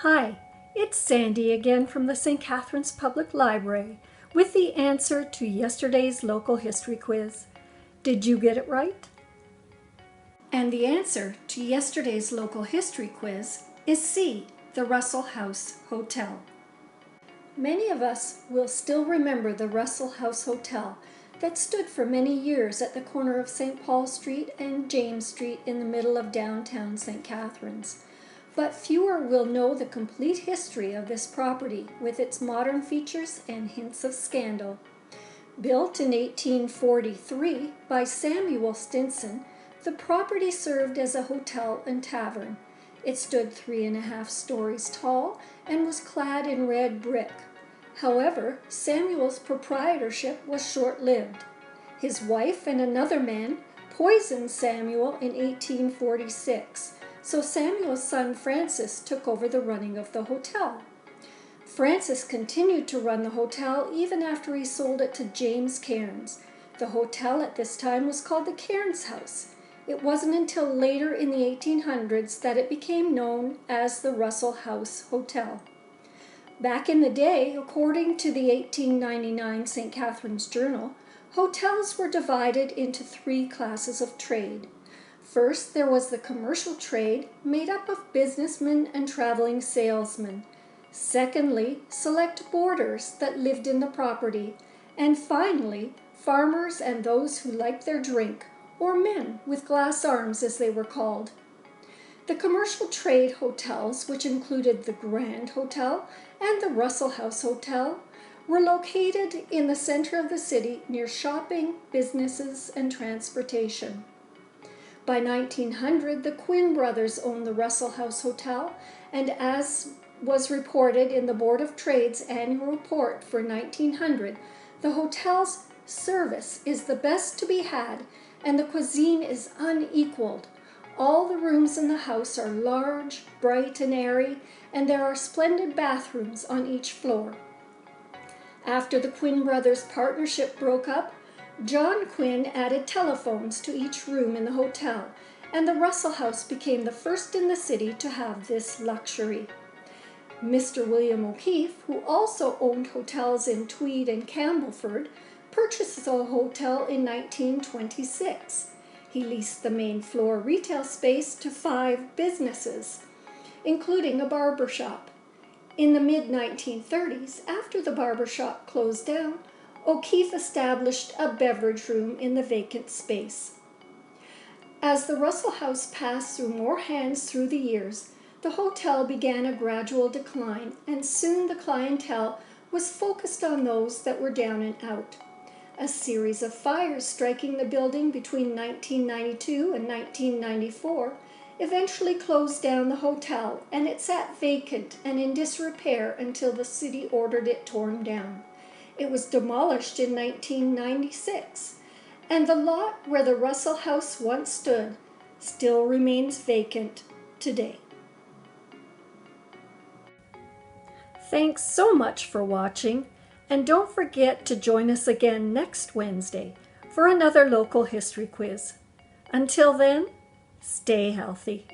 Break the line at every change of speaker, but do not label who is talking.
Hi, it's Sandy again from the St. Catharines Public Library with the answer to yesterday's local history quiz. Did you get it right? And the answer to yesterday's local history quiz is C, the Russell House Hotel. Many of us will still remember the Russell House Hotel that stood for many years at the corner of St. Paul Street and James Street in the middle of downtown St. Catharines. But fewer will know the complete history of this property with its modern features and hints of scandal. Built in 1843 by Samuel Stinson, the property served as a hotel and tavern. It stood 3.5 stories tall and was clad in red brick. However, Samuel's proprietorship was short-lived. His wife and another man poisoned Samuel in 1846. So Samuel's son Francis took over the running of the hotel. Francis continued to run the hotel even after he sold it to James Cairns. The hotel at this time was called the Cairns House. It wasn't until later in the 1800s that it became known as the Russell House Hotel. Back in the day, according to the 1899 St. Catharines Journal, hotels were divided into 3 classes of trade. First, there was the commercial trade, made up of businessmen and traveling salesmen. Secondly, select boarders that lived in the property. And finally, farmers and those who liked their drink, or men with glass arms as they were called. The commercial trade hotels, which included the Grand Hotel and the Russell House Hotel, were located in the center of the city near shopping, businesses, and transportation. By 1900, the Quinn brothers owned the Russell House Hotel, and as was reported in the Board of Trade's annual report for 1900, the hotel's service is the best to be had, and the cuisine is unequaled. All the rooms in the house are large, bright, and airy, and there are splendid bathrooms on each floor. After the Quinn brothers' partnership broke up, John Quinn added telephones to each room in the hotel, and the Russell House became the first in the city to have this luxury. Mr. William O'Keefe, who also owned hotels in Tweed and Campbellford, purchased the hotel in 1926. He leased the main floor retail space to 5 businesses, including a barber shop. In the mid-1930s, after the barber shop closed down, O'Keefe established a beverage room in the vacant space. As the Russell House passed through more hands through the years, the hotel began a gradual decline, and soon the clientele was focused on those that were down and out. A series of fires striking the building between 1992 and 1994 eventually closed down the hotel, and it sat vacant and in disrepair until the city ordered it torn down. It was demolished in 1996, and the lot where the Russell House once stood still remains vacant today. Thanks so much for watching, and don't forget to join us again next Wednesday for another local history quiz. Until then, stay healthy.